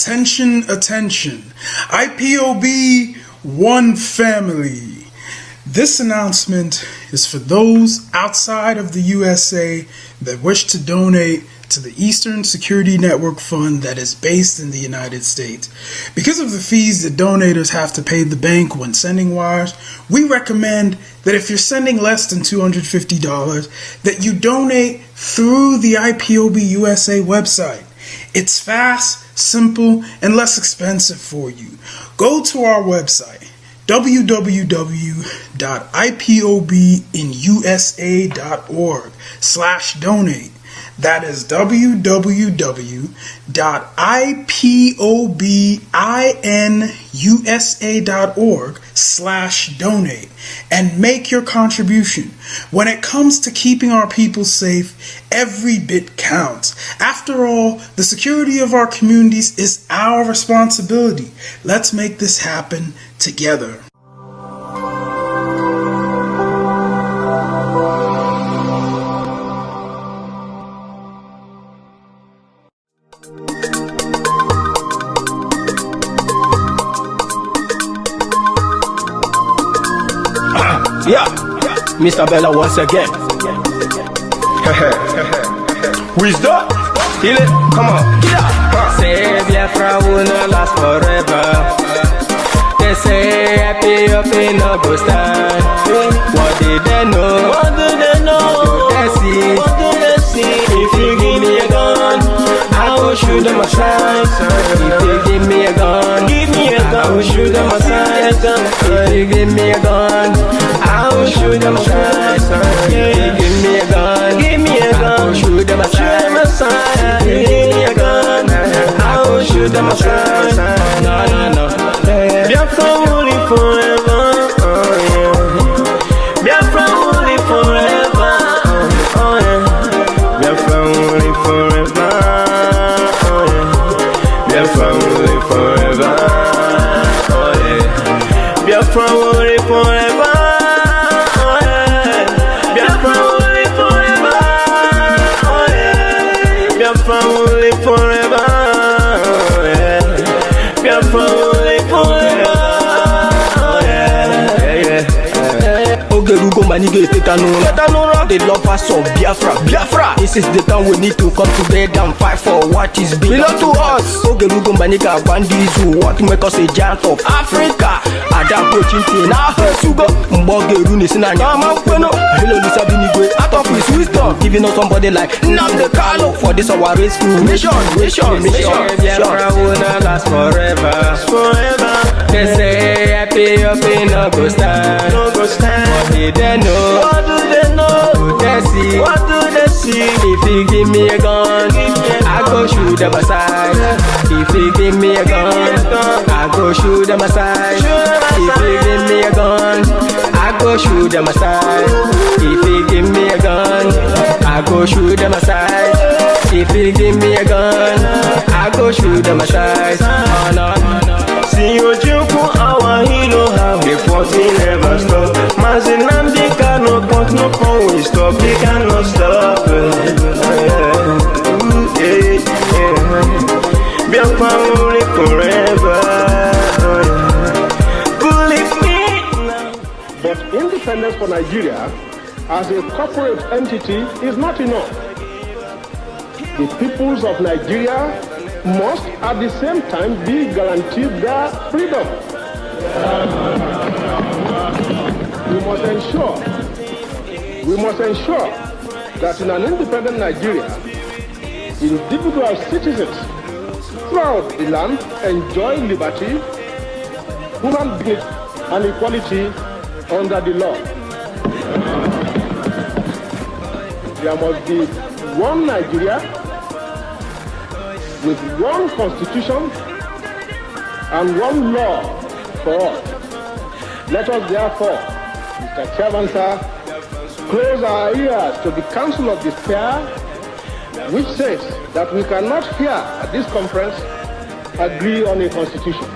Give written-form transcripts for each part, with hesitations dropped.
Attention, attention. IPOB One Family. This announcement is for those outside of the USA that wish to donate to the Eastern Security Network Fund that is based in the United States. Because of the fees that donators have to pay the bank when sending wires, we recommend that if you're sending less than $250, that you donate through the IPOB USA website. It's fast, simple, and less expensive for you. Go to our website, www.ipobinusa.org/donate. That is www.ipobinusa.org/donate and make your contribution. When it comes to keeping our people safe, every bit counts. After all, the security of our communities is our responsibility. Let's make this happen together. Yeah, Mr. Bella once again. Wisdom, feel it, come on. Say Biafra will not last forever. They say happy up in no go stand. What did they know? What do they know? What do they see? What do they see? If you give me a gun, I will shoot them aside. If you give me a gun, I will shoot them aside. If you give me a gun, I will shoot them aside. If you give me a gun, I will shoot them aside. If you give me a gun, I will shoot them aside. No. Biafra will live forever. Biafra will live forever. Biafra will live forever. Biafra will live forever. Biafra will live forever. Biafra will live forever. Biafra will live forever. Biafra will live forever. Ogerugo manige kanu. The lovers of Biafra. This is the time we need to come together and fight for what is belong to us. Ogerugo maniga bandizu. What make us a giant of Africa? Adam Pochinti na Sugo. Mbogeru ni sinanya. Hello Lisa Binigwe. Out of his wisdom, giving us somebody like nnamdi for this our rescue mission. Biafra will not last forever. They say happy up in no go stand. What did they know? What do they know? What do they see? What do they see? If you give me a gun, I go shoot them aside. If you give me a gun, I go shoot them aside. If you give me a gun, I go shoot them aside. If you give me a gun, I go shoot them aside. If you give me a gun, I go shoot them aside. Oh no. See you joke, our hero have the 14 never stop. Nnamdi cannot put no phone, we stop, he cannot stop. Biafra will live forever. Believe me. But independence for Nigeria as a corporate entity is not enough. The peoples of Nigeria must at the same time be guaranteed their freedom. We must ensure that in an independent Nigeria, individual citizens throughout the land enjoy liberty, human dignity, and equality under the law. There must be one Nigeria with one constitution and one law for all. Let us therefore, Mr. Chairman, sir, close our ears to the Council of Despair, which says that we cannot here at this conference agree on a constitution.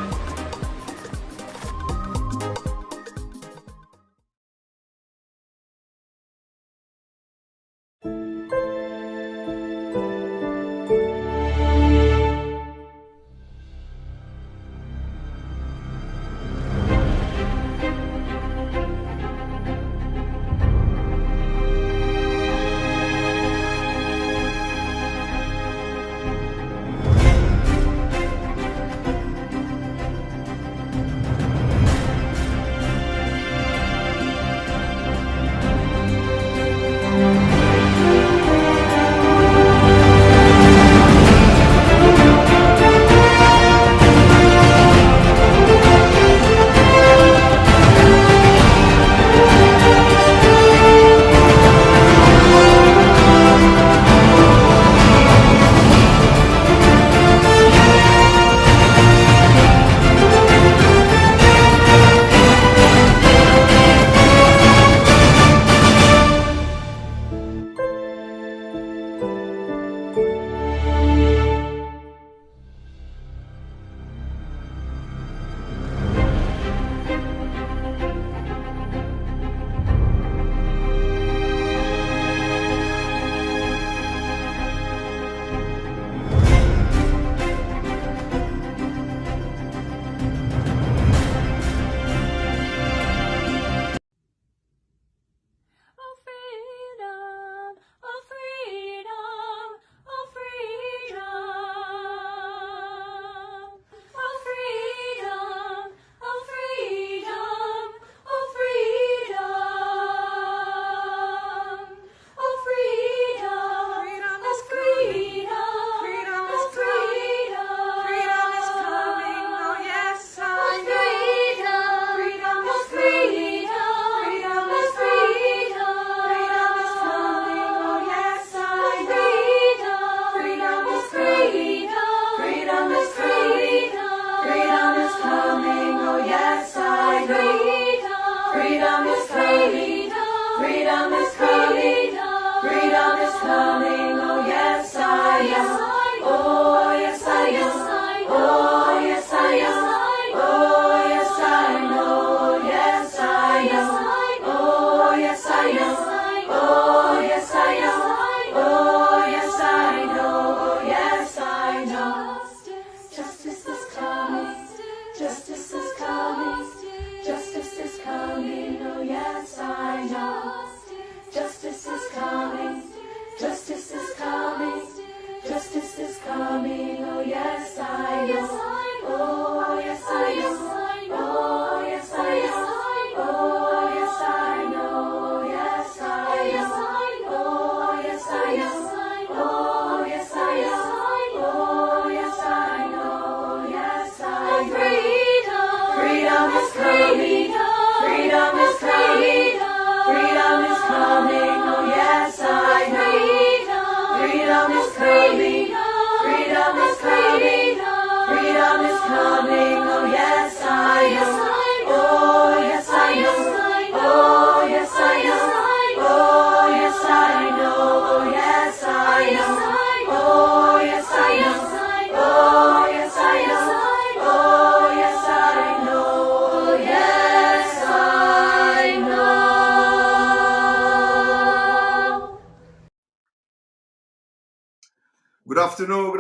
Good afternoon,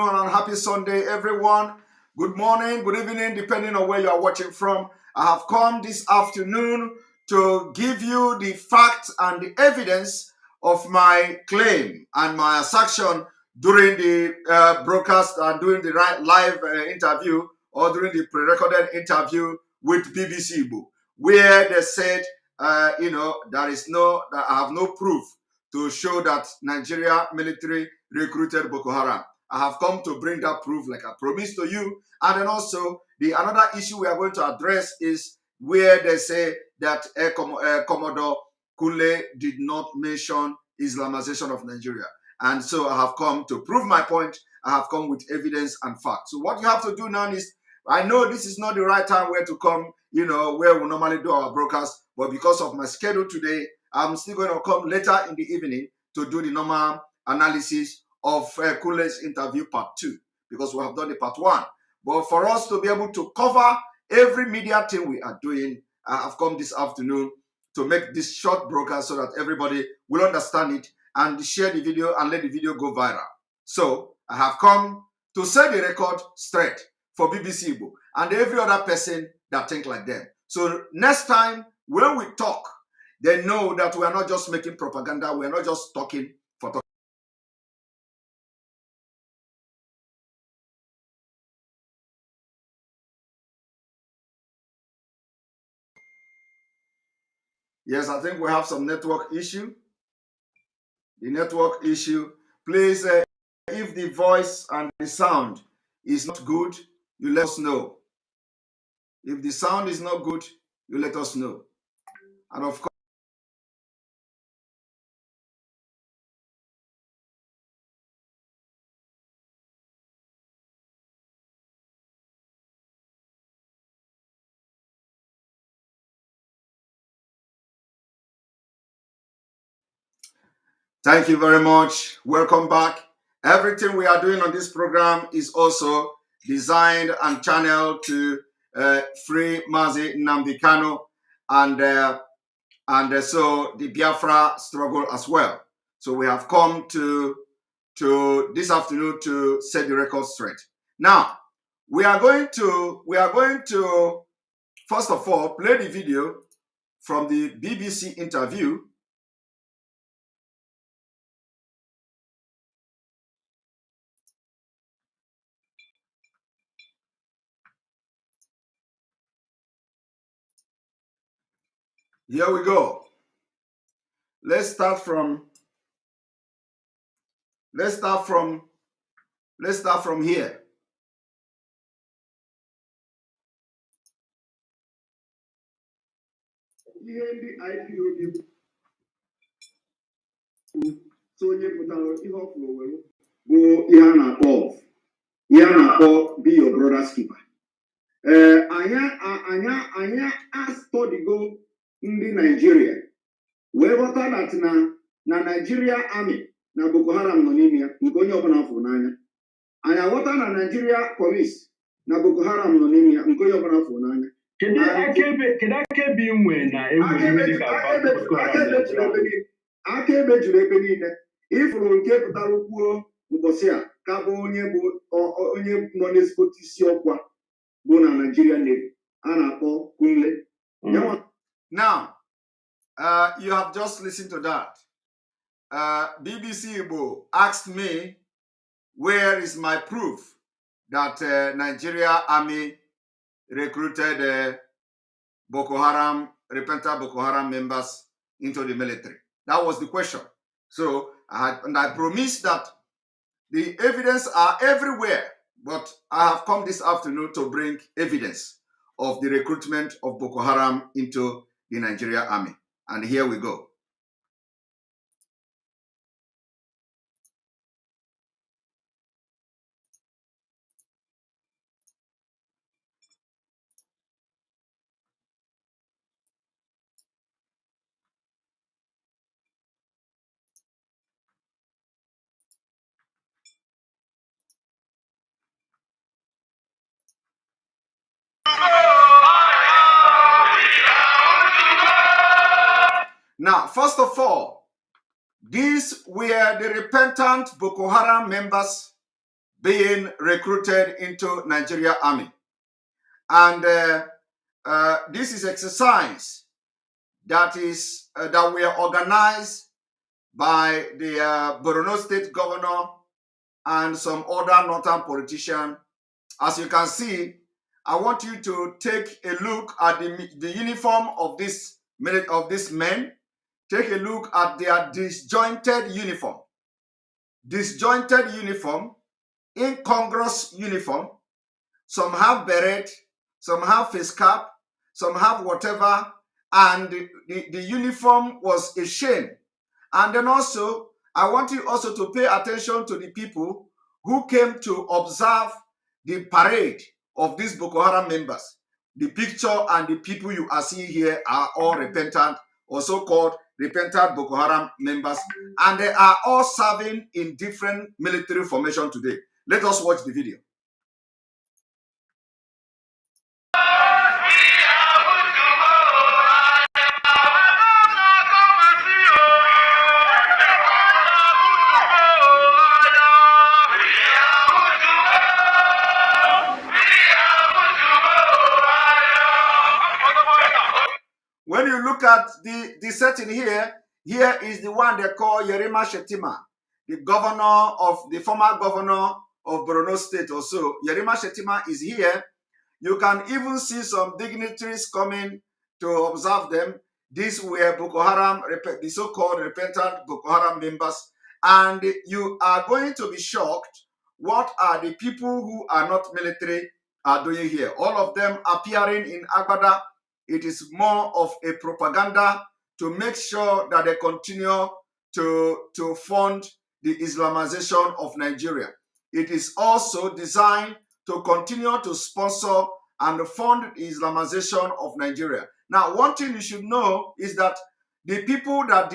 and happy Sunday, everyone. Good morning, good evening, depending on where you are watching from. I have come this afternoon to give you the facts and the evidence of my claim and my assertion during the broadcast and during the live interview or during the pre-recorded interview with BBC Igbo, where they said, that I have no proof to show that Nigeria military recruited Boko Haram. I have come to bring that proof like I promised to you. And then also, another issue we are going to address is where they say that Commodore Kunle did not mention Islamization of Nigeria. And so I have come to prove my point. I have come with evidence and facts. So what you have to do now is, I know this is not the right time where to come, where we normally do our broadcast, but because of my schedule today, I'm still going to come later in the evening to do the normal analysis of Kunle's interview part 2, because we have done the part 1. But for us to be able to cover every media thing we are doing, I have come this afternoon to make this short broadcast so that everybody will understand it and share the video and let the video go viral. So I have come to set the record straight for BBC Igbo and every other person that think like them. So next time when we talk, they know that we are not just making propaganda, we are not just talking for talking. Yes, I think we have some network issue. The network issue. Please, if the voice and the sound is not good, you let us know. If the sound is not good, you let us know. And of course, thank you very much. Welcome back. Everything we are doing on this program is also designed and channeled to free Mazi Nnamdi Kanu and so the Biafra struggle as well. So we have come to this afternoon to set the record straight. Now we are going to first of all play the video from the BBC interview. Here we go. Let's start from here. Ihe ndị IPOB so onye pụtara ihe ọ kwuru were bụ ihe a na-akpọ be your brother's keeper. Anya astọdigo ndị Nigeria wee ghọta that na Nigeria Army na Boko Haram nọ n'ime ya nke onye ọbụla fụrụ n'anya. Anya ghọta na Nigeria Police na Boko Haram nọ n'ime ya nke onye ọbụla fụrụ n'anya. Kedu akaebe inwe na enwere dịka akaebe juru ebe niile ịfụrụ nke pụtara kwuo ụbọchị a ka bụ onye nọ n'ezigbote isi ọkwa bụ na Nigeria Navy a na-akpọ Kunle. Now, you have just listened to that. BBC Igbo asked me, where is my proof that Nigeria Army recruited Boko Haram, repentant Boko Haram members into the military? That was the question. So I promised that the evidence are everywhere, but I have come this afternoon to bring evidence of the recruitment of Boko Haram into the Nigeria Army. And here we go. Now, first of all, These were the repentant Boko Haram members being recruited into Nigeria Army. And this is exercise that were organized by the Borno State Governor and some other northern politicians. As you can see, I want you to take a look at the uniform of this men. Take a look at their disjointed uniform. Disjointed uniform, incongruous uniform. Some have beret, some have face cap, some have whatever, and the uniform was a shame. And then also, I want you also to pay attention to the people who came to observe the parade of these Boko Haram members. The picture and the people you are seeing here are all repentant, or so-called repentant Boko Haram members, and they are all serving in different military formation today. Let us watch the video. When you look at the setting here is the one they call Yerima Shetima, the former governor of Borno State also. Yerima Shetima is here. You can even see some dignitaries coming to observe them. These were Boko Haram, the so-called repentant Boko Haram members. And you are going to be shocked what are the people who are not military are doing here. All of them appearing in Agbada. It is more of a propaganda to make sure that they continue to fund the Islamization of Nigeria. It is also designed to continue to sponsor and fund the Islamization of Nigeria. Now, one thing you should know is that the people that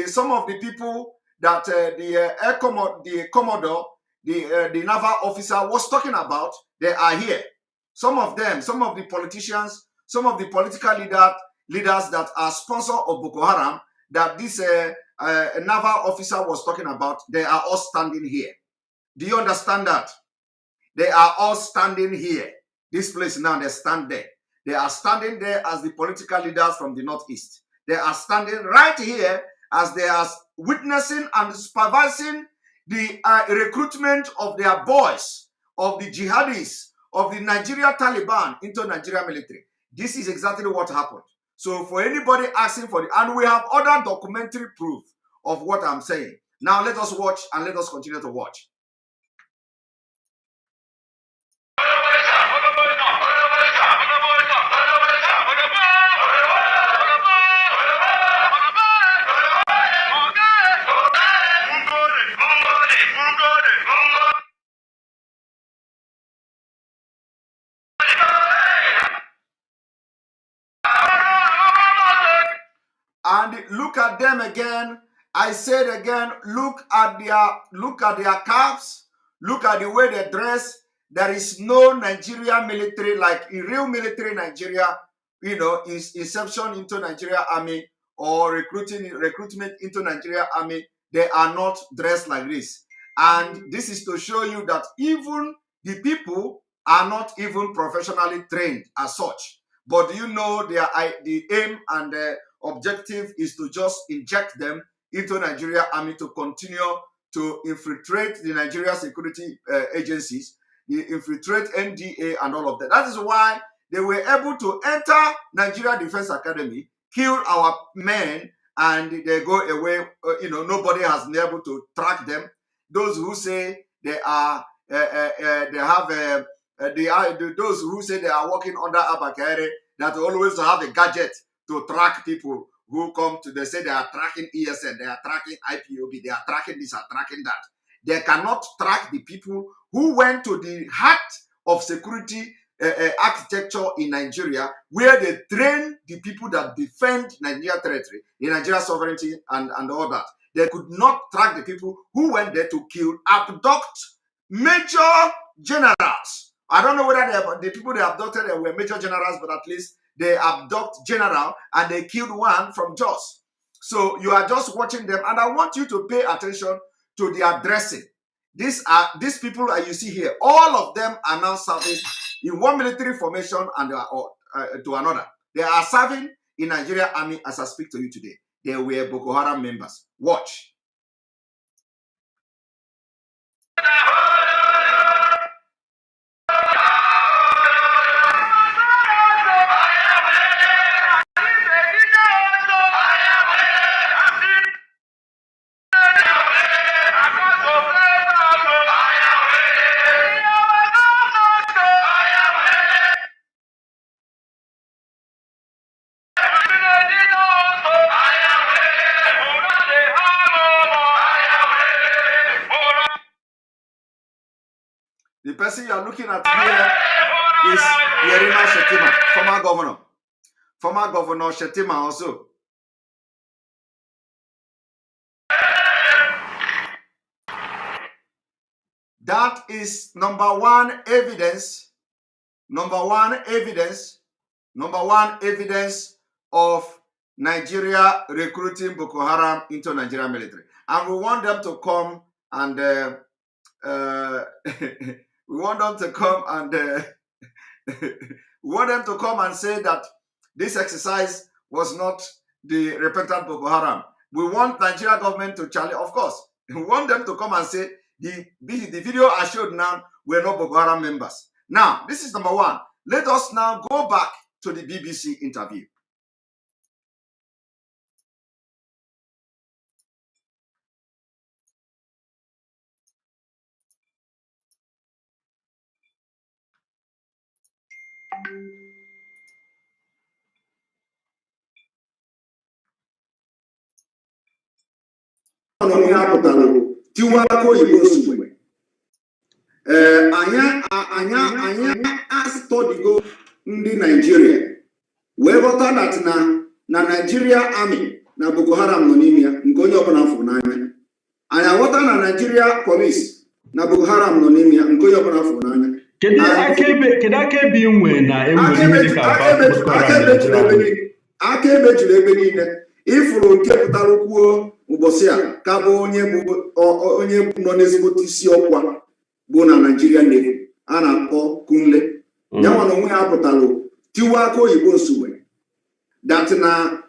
some of the people that the Commodore, the naval officer was talking about, they are here. Some of them, some of the politicians, some of the political leaders that are sponsors of Boko Haram, that this naval officer was talking about, they are all standing here. Do you understand that? They are all standing here. This place now, they stand there. They are standing there as the political leaders from the Northeast. They are standing right here as they are witnessing and supervising the recruitment of their boys, of the jihadis, of the Nigeria Taliban into Nigeria military. This is exactly what happened. So for anybody asking for it, and we have other documentary proof of what I'm saying. Now let us watch and let us continue to watch. And look at them again. I said again, look at their caps, look at the way they dress. There is no Nigeria military, like in real military Nigeria, you know, inception into Nigeria Army or recruitment into Nigeria Army. They are not dressed like this. And this is to show you that even the people are not even professionally trained as such. But do you know the aim and the objective is to just inject them into Nigeria Army to continue to infiltrate the Nigeria security agencies, infiltrate NDA and all of that. That is why they were able to enter Nigeria Defense Academy, kill our men, and they go away. Nobody has been able to track them. Those who say they are, those who say they are working under Abakare, that always have a gadget to track people who come to, they say they are tracking ESN, they are tracking IPOB, they are tracking this, are tracking that. They cannot track the people who went to the heart of security architecture in Nigeria, where they train the people that defend Nigeria territory, the Nigeria sovereignty and all that. They could not track the people who went there to kill, abduct major generals. I don't know whether the people they abducted were major generals, but at least they abduct general and they killed one from Jos. So you are just watching them, and I want you to pay attention to their dressing. These people that you see here, all of them are now serving in one military formation and to another. They are serving in Nigeria Army as I speak to you today. They were Boko Haram members. Watch. The person you are looking at here is Yerima Shetima, former governor. Former Governor Shetima also. That is number one evidence of Nigeria recruiting Boko Haram into Nigeria military. And we want them to come and we want them to come and we want them to come and say that this exercise was not the repentant Boko Haram. We want Nigeria government to challenge, of course. We want them to come and say the video I showed now were not Boko Haram members. Now, this is number one. Let us now go back to the BBC interview. Studigo ndị Nigeria wee ghọta that na Nigeria Army na Boko Haram nọ n'ime ya nke onye ọbụla fụrụ n'anya. Anyị aghọta na Nigeria Police na Boko Haram nọ n'ime ya nke onye ọbụla fụrụ n'anya. Kedu akaebe inwe na enwere ihe ka akaebe juru ebe niile. Ifuru nke pụtara kwuo ụbọchị a ka bụ onye nọ n'ezigbote isi ọkwa bụ na Nigeria Navy a na-akpọ Kunle. Ya nwa na onwe ha pụtara tiwa aka oyibo nsogbe that na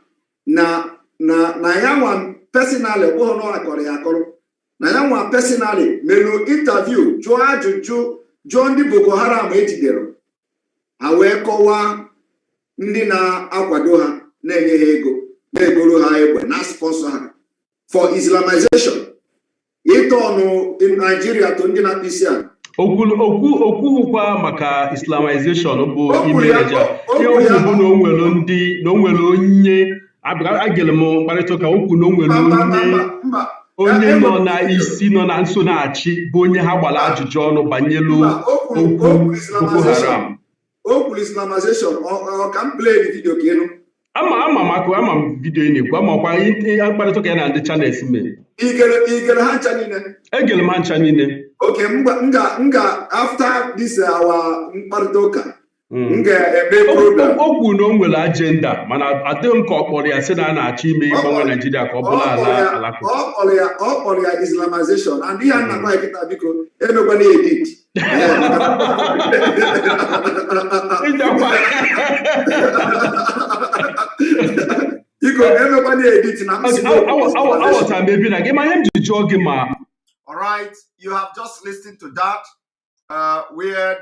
ya nwa personally ọbụghị na ọ akọrọ ya akọrọ na ya nwa personally mere interview jụọ ajụjụ jụọ ndị Boko Haram ejidere ha wee kọwaa ndị na-akwado ha na-enye ha ego na-egoro ha egbe na sponsor ha for Islamization ịtọ ọnụ in Nigeria to ndị na-akpụ isi ala. Okwuhukwa maka Islamization bụ imereja ihe okwu bụ na o nwere onye agere m mkparịta ụka okwu na o nwere onye nọ na isi nọ na nso na-achị bụ onye ha gbara ajụjụ ọnụ banyelu okwu Boko Haram. Okwu Islamization ka m play the video ka ịnụ. Ama m vidio ị na-ekwu amakwa mkparịta ụka ya na ndị channels mere. Igere ha ncha niile. Egere m ha ncha niile. Okay, after this mkparịta ụka m ga-eme program. O kwuru na o nwere agenda mana adịghị m ka ọ kpọrọ ya sị na a na-achọ ime ịgbanwe Nigeria ka ọ bụrụ ala alakụba. Ọ kpọrọ ya Islamization and ihe a na-agba nkịta biko emekwana edit. Iko emekwana edit na awọta m ebi na gị ma ihe m ji jụọ gị ma. All right, you have just listened to that, where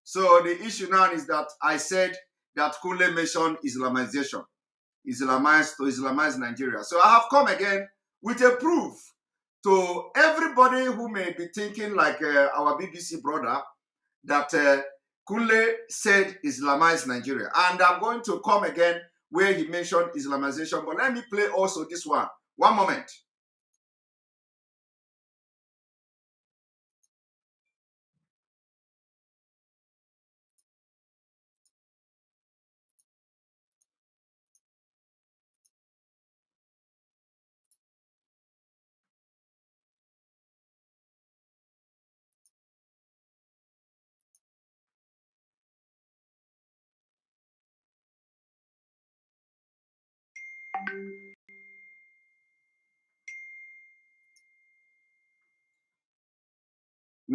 so the issue now is that I said that Kunle mentioned Islamization, to Islamize Nigeria. So I have come again with a proof to everybody who may be thinking like our BBC brother that Kunle said Islamize Nigeria. And I'm going to come again where he mentioned Islamization. But let me play also this one. One moment.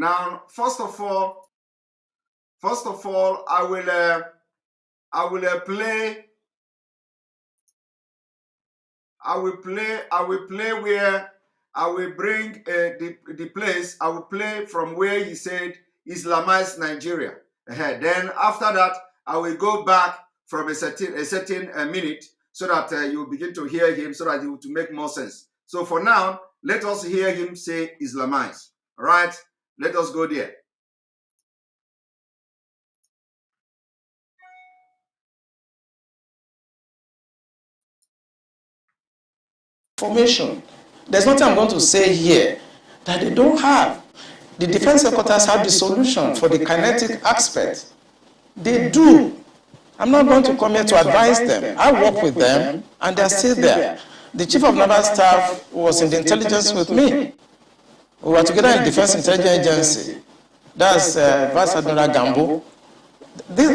Now, first of all, I will play where I will bring the place. I will play from where he said Islamize Nigeria. Then after that, I will go back from a certain minute so that you begin to hear him, so that it will make more sense. So for now, let us hear him say Islamize. All right, let us go there. Formation. There's nothing I'm going to say here that they don't have. The defense headquarters have the solution for the kinetic aspect. They do. I'm not going to come here to advise them. I work with them, and they're still there. The chief of naval staff was in the intelligence with me. We were together in the Defense Intelligence Agency. That's Vice Admiral Gambo.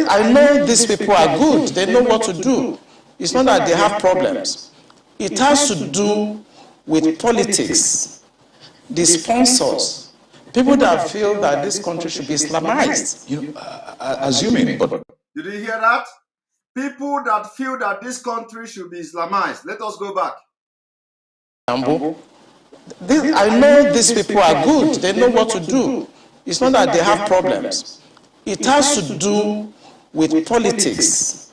I know these people are good. They know what to do. It's not that they have problems. It has to do with politics, the sponsors, people that feel that this country should be Islamized. Assuming, but did you hear that? People that feel that this country should be Islamized. Let us go back. I know these people are good. They know what to do. It's not that they have problems. It has to do with politics,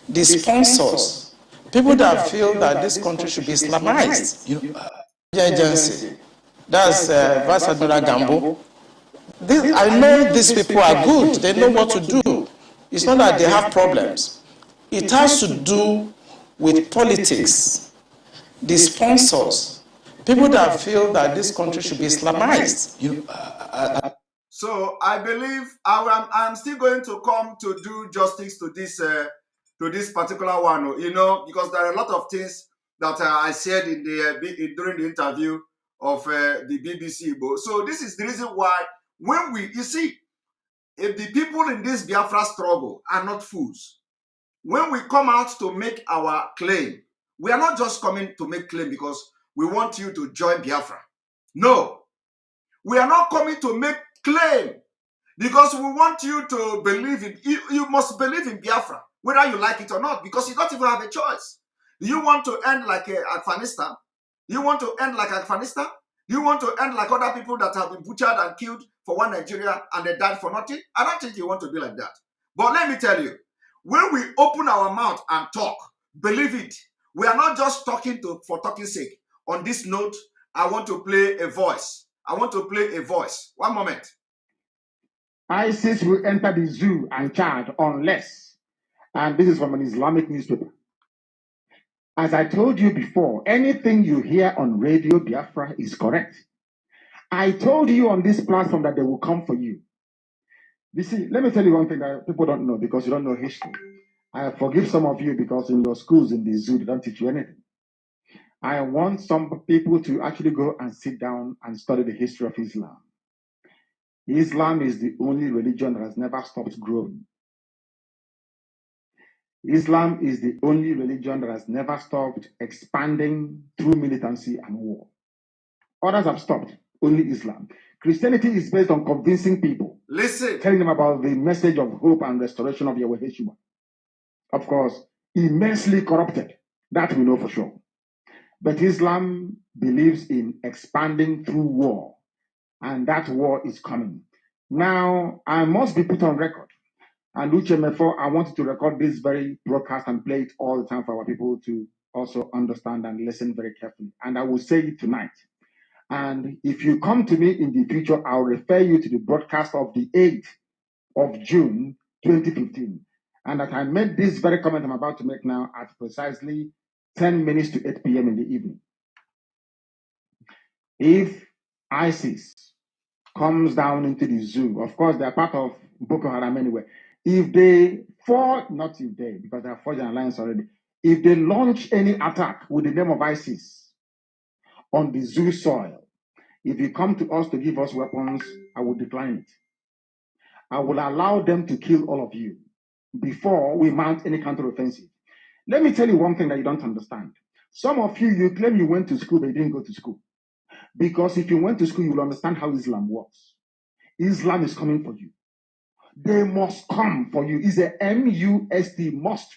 the sponsors, people that feel that this country should be Islamized. Agency. That's Vice Admiral Gambo. I know these people are good. They know what to do. It's not that they have problems. It has to do with politics, the sponsors, people that feel that this country should be Islamized. So I believe I'm still going to come to do justice to this particular one, because there are a lot of things that I said during the interview of the BBC Igbo. So this is the reason why you see, if the people in this Biafra struggle are not fools, when we come out to make our claim, we are not just coming to make claim because we want you to join Biafra. No, we are not coming to make claim because we want you to believe in, you must believe in Biafra, whether you like it or not, because you don't even have a choice. You want to end like Afghanistan? You want to end like Afghanistan? You want to end like other people that have been butchered and killed for one Nigeria and they died for nothing? I don't think you want to be like that. But let me tell you, when we open our mouth and talk, believe it, we are not just talking for talking's sake. On this note, I want to play a voice. One moment. ISIS will enter the zoo and Chad unless, and this is from an Islamic newspaper. As I told you before, anything you hear on Radio Biafra is correct. I told you on this platform that they will come for you. You see, let me tell you one thing that people don't know because you don't know history. I forgive some of you because in your schools in the zoo, they don't teach you anything. I want some people to actually go and sit down and study the history of Islam. Islam is the only religion that has never stopped growing. Islam is the only religion that has never stopped expanding through militancy and war. Others have stopped, only Islam. Christianity is based on convincing people. Listen. Telling them about the message of hope and restoration of Yahweh Yeshua. Of course, immensely corrupted. That we know for sure. But Islam believes in expanding through war. And that war is coming. Now, I must be put on record. And Uchemefo, I wanted to record this very broadcast and play it all the time for our people to also understand and listen very carefully. And I will say it tonight. And if you come to me in the future, I'll refer you to the broadcast of the 8th of June, 2015. And that I made this very comment I'm about to make now at precisely 10 minutes to 8 p.m. in the evening. If ISIS comes down into the zoo, of course, they're part of Boko Haram anyway. If they fall, not if they, because they have forged an alliance already. If they launch any attack with the name of ISIS on the zoo soil, if you come to us to give us weapons, I will decline it. I will allow them to kill all of you before we mount any counteroffensive. Let me tell you one thing that you don't understand. Some of you, you claim you went to school, but you didn't go to school. Because if you went to school, you will understand how Islam works. Islam is coming for you. They must come for you. It's a MUST, must.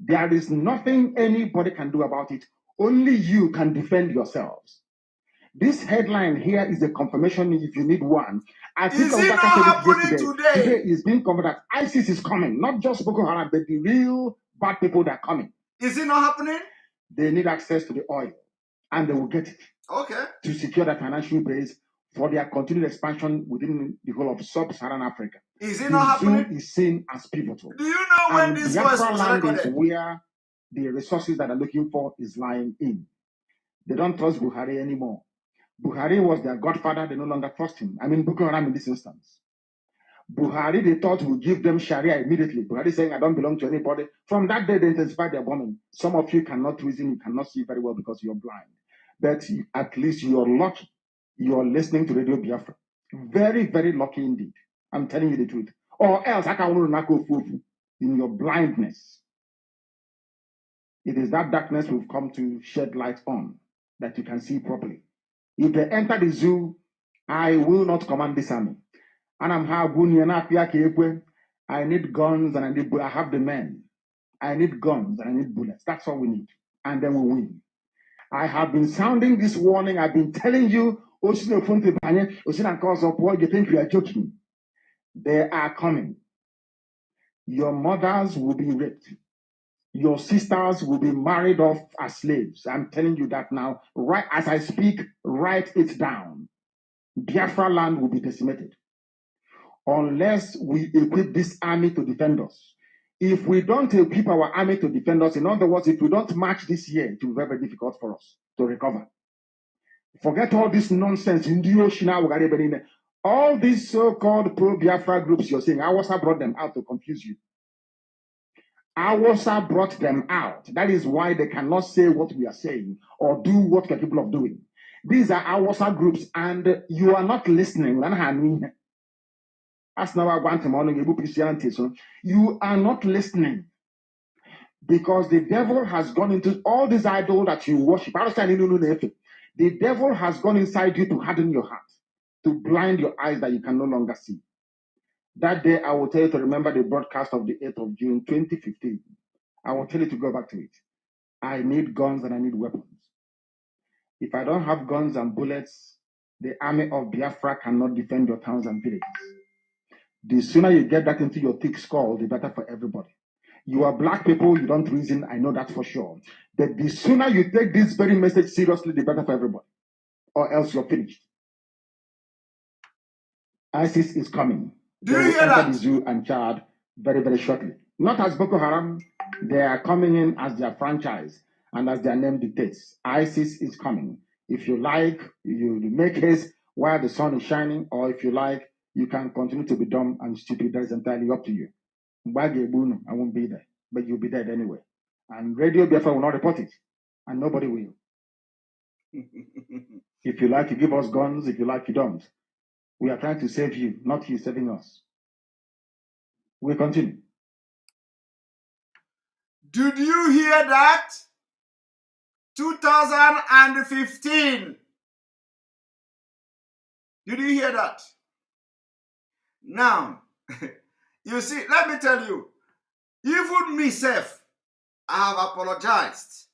There is nothing anybody can do about it. Only you can defend yourselves. This headline here is a confirmation if you need one. I think is it not happening today? Today is being covered that ISIS is coming, not just Boko Haram, but the real bad people that are coming. Is it not happening? They need access to the oil, and they will get it. Okay. To secure the financial base for their continued expansion within the whole of sub-Saharan Africa. Is it not happening? Zoo is seen as pivotal. Do you know when this voice was land recorded? Is where the resources that they're looking for is lying in. They don't trust Buhari anymore. Buhari was their godfather. They no longer trust him. I mean, Boko Haram in this instance. Buhari, they thought would give them Sharia immediately. Buhari saying, I don't belong to anybody. From that day, they intensified their bombing. Some of you cannot reason, you cannot see very well because you're blind. But at least you're lucky. You're listening to Radio Biafra. Very, very lucky indeed. I'm telling you the truth. Or else, I can in your blindness. It is that darkness we've come to shed light on that you can see properly. If they enter the zoo, I will not command this army. And I need guns and I have the men. I need guns and I need bullets. That's all we need. And then we win. I have been sounding this warning. I've been telling you, you think we are joking. They are coming. Your mothers will be raped. Your sisters will be married off as slaves. I'm telling you that now. Right as I speak, write it down. Biafra land will be decimated. Unless we equip this army to defend us. If we don't equip our army to defend us, in other words, if we don't march this year, it will be very difficult for us to recover. Forget all this nonsense. All these so-called pro-Biafra groups you're saying, Awasa brought them out to confuse you. Awasa brought them out. That is why they cannot say what we are saying or do what we're capable of doing. These are Awasa groups, and you are not listening. You are not listening because the devil has gone into all these idols that you worship. The devil has gone inside you to harden your heart, to blind your eyes that you can no longer see. That day, I will tell you to remember the broadcast of the 8th of June, 2015. I will tell you to go back to it. I need guns and I need weapons. If I don't have guns and bullets, the army of Biafra cannot defend your towns and villages. The sooner you get that into your thick skull, the better for everybody. You are black people, you don't reason, I know that for sure. But the sooner you take this very message seriously, the better for everybody. Or else you're finished. ISIS is coming. Do you hear that? The zoo and Chad very, very shortly. Not as Boko Haram, they are coming in as their franchise and as their name dictates. ISIS is coming. If you like, you make haste while the sun is shining, or if you like, you can continue to be dumb and stupid. That is entirely up to you. I won't be there, but you'll be dead anyway. And Radio Biafra will not report it, and nobody will. If you like, you give us guns. If you like, you don't. We are trying to save you, not you saving us. We continue. Did you hear that? 2015. Did you hear that? Now, you see, let me tell you, even myself, I have apologized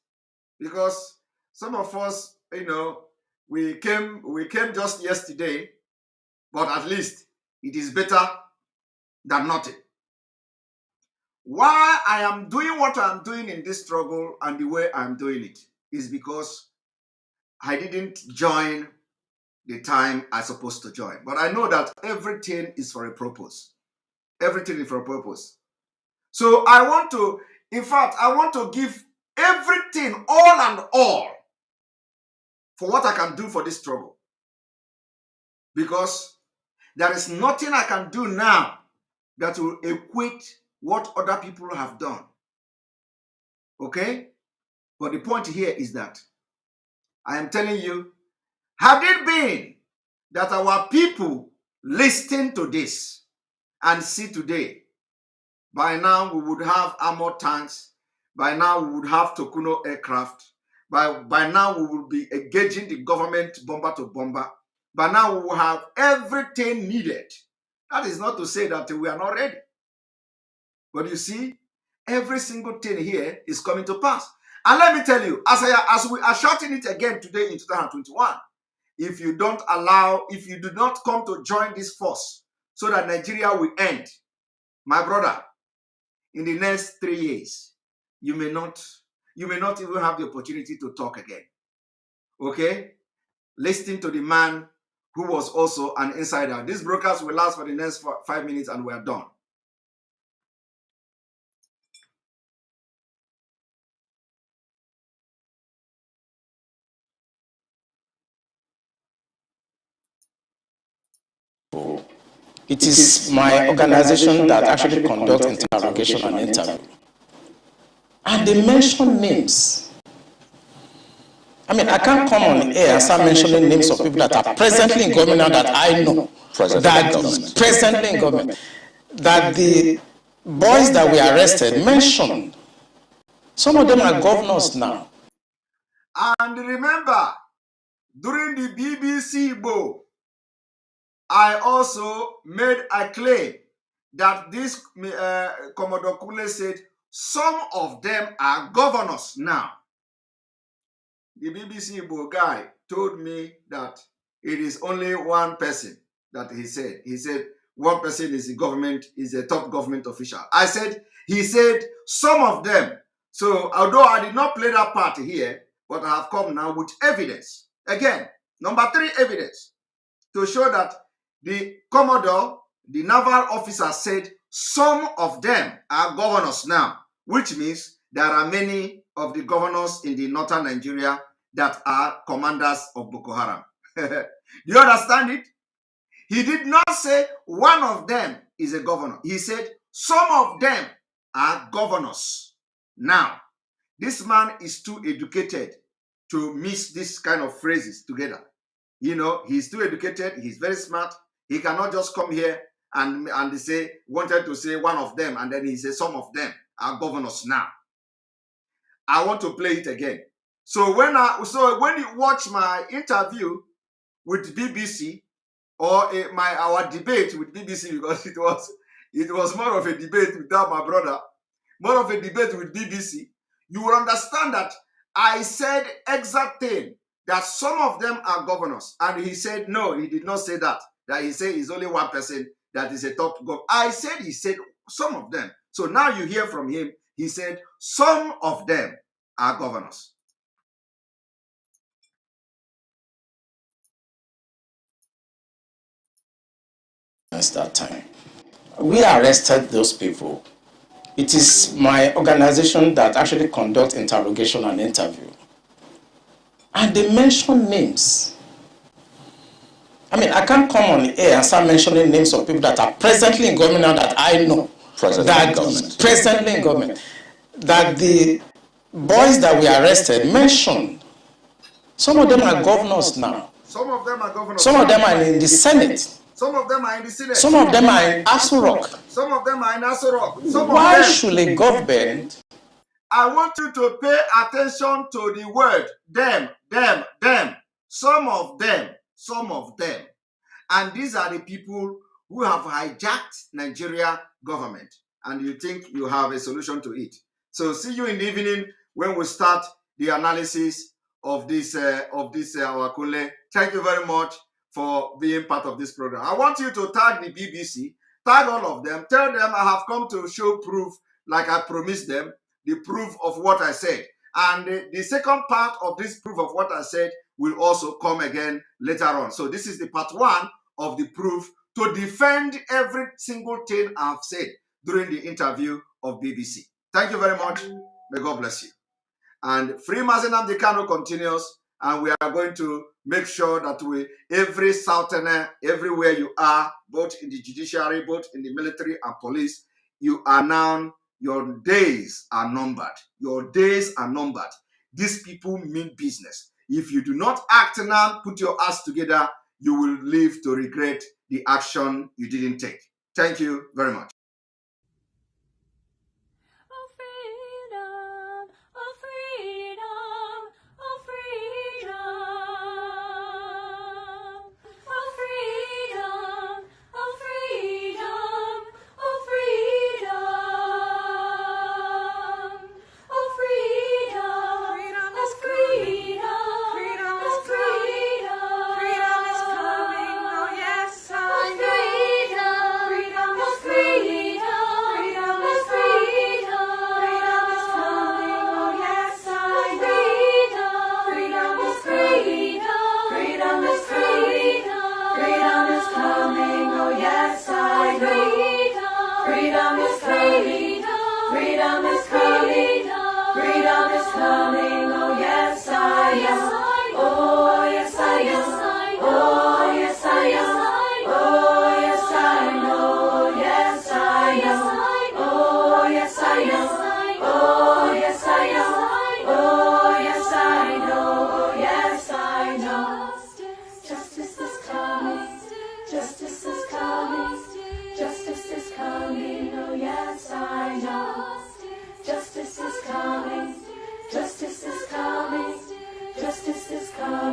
because some of us, we came just yesterday, but at least it is better than nothing. Why I am doing what I'm doing in this struggle and the way I'm doing it is because I didn't join the time I'm supposed to join. But I know that everything is for a purpose. Everything is for a purpose. So I want to give everything, all and all, for what I can do for this struggle. Because there is nothing I can do now that will equate what other people have done. Okay? But the point here is that I am telling you, had it been that our people listen to this and see today, by now we would have armored tanks, by now we would have Tokuno aircraft, by now we would be engaging the government bomber to bomber, by now we will have everything needed That is not to say that we are not ready. But you see, every single thing here is coming to pass. And let me tell you, as we are shouting it again today in 2021, if you do not come to join this force so that Nigeria will end, my brother, in the next 3 years, you may not even have the opportunity to talk again. Okay? Listening to the man who was also an insider. These broadcasts will last for the next 5 minutes and we are done. It is my organization that actually conducts interrogation and interview. And they mention names. I mean, I can't come on air and start mentioning names of people that are presently in government now that I know. Presently in government. That the boys that were arrested mentioned. Some of them are governors now. And remember, during the BBC Igbo, I also made a claim that this Commodore Kule said some of them are governors now. The BBC Igbo guy told me that it is only one person that he said. He said one person is a top government official. He said some of them. So although I did not play that part here, but I have come now with evidence. Again, number 3 evidence to show that the Commodore, the naval officer, said some of them are governors now, which means there are many of the governors in the northern Nigeria that are commanders of Boko Haram. Do you understand it? He did not say one of them is a governor. He said some of them are governors. Now, this man is too educated to mix this kind of phrases together. You know, he's too educated. He's very smart. He cannot just come here and wanted to say one of them, and then he said some of them are governors now. I want to play it again. So when you watch my interview with BBC or our debate with BBC, because it was more of a debate without my brother, more of a debate with BBC, you will understand that I said exact thing, that some of them are governors. And he said, no, he did not say that. That he said he's only one person that is a top governor. He said some of them. So now you hear from him, he said some of them are governors. Since that time, we arrested those people. It is my organization that actually conducts interrogation and interview. And they mention names. I mean, I can't come on air and start mentioning names of people that are presently in government now that I know. Presently in government. That the boys that were arrested mentioned. Some of them are governors now. Some of them are governors. Some of them are in the Senate. Some of them are in the Senate. Some of them are in Asurok. Some of them are in Asurok. Why should a government? I want you to pay attention to the word them. Some of them. And these are the people who have hijacked Nigeria government. And you think you have a solution to it. So see you in the evening when we start the analysis of this Awakule. Thank you very much for being part of this program. I want you to tag the BBC, tag all of them, tell them I have come to show proof like I promised them, the proof of what I said. And the second part of this proof of what I said will also come again later on. So this is the part 1 of the proof to defend every single thing I've said during the interview of BBC. Thank you very much. May God bless you. And Free Nnamdi Kanu continues, and we are going to make sure that every Southerner, everywhere you are, both in the judiciary, both in the military and police, you are now, your days are numbered. Your days are numbered. These people mean business. If you do not act now, put your ass together, you will live to regret the action you didn't take. Thank you very much.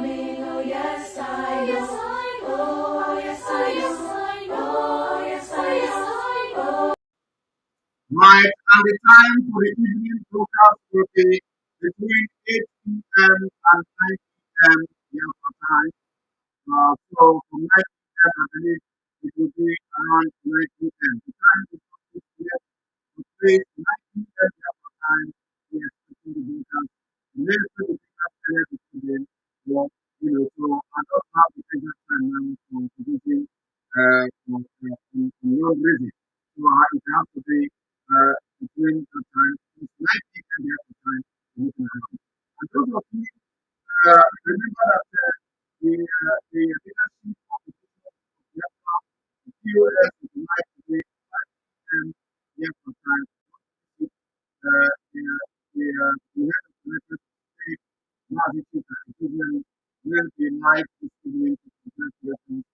coming, oh yes I know, oh yes I know, oh yes I know. Right, and the time for the evening broadcast will be between 8 p.m. and 9 p.m. Biafra time. So from 9 p.m. I believe it will be around 9 p.m. The time is not 6 p.m. It says 9 p.m. Biafra time. We are expecting the broadcast. The next day the broadcast area is today. Well, so I don't have the exact time now for producing for no reason. So it has to be between the time, it's 9 p.m. Biafra time. And those of you remember that the leadership of the people of Biafra, the POS, is like today, 5 p.m. Biafra time. The head of the United States, Mazi Chief, will be live this evening to present